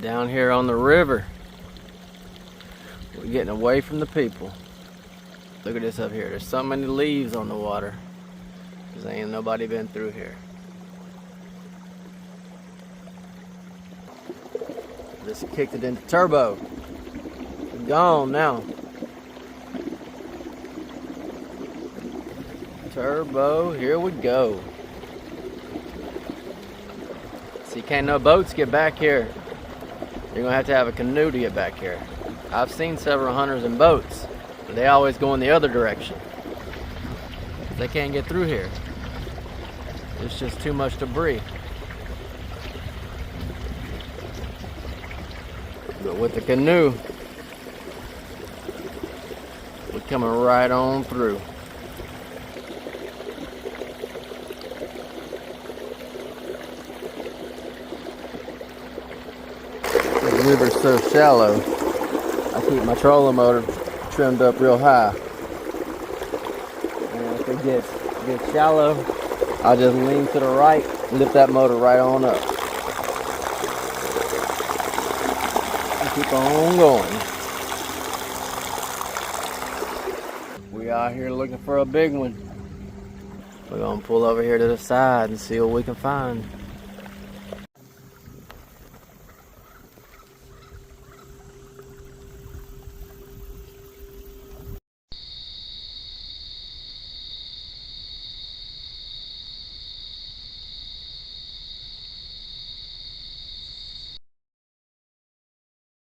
Down here on the river. We're getting away from the people. Look at this up here. There's so many leaves on the water. Because ain't nobody been through here. Just kicked it into turbo. It's gone now. Turbo, here we go. See, can't no boats get back here. You're gonna have a canoe to get back here. I've seen several hunters in boats, but they always go in the other direction. They can't get through here. It's just too much debris. But with the canoe, we're coming right on through. The river's so shallow, I keep my trolling motor trimmed up real high. And if it gets shallow, I'll just lean to the right and lift that motor right on up. And keep on going. We out here looking for a big one. We're gonna pull over here to the side and see what we can find.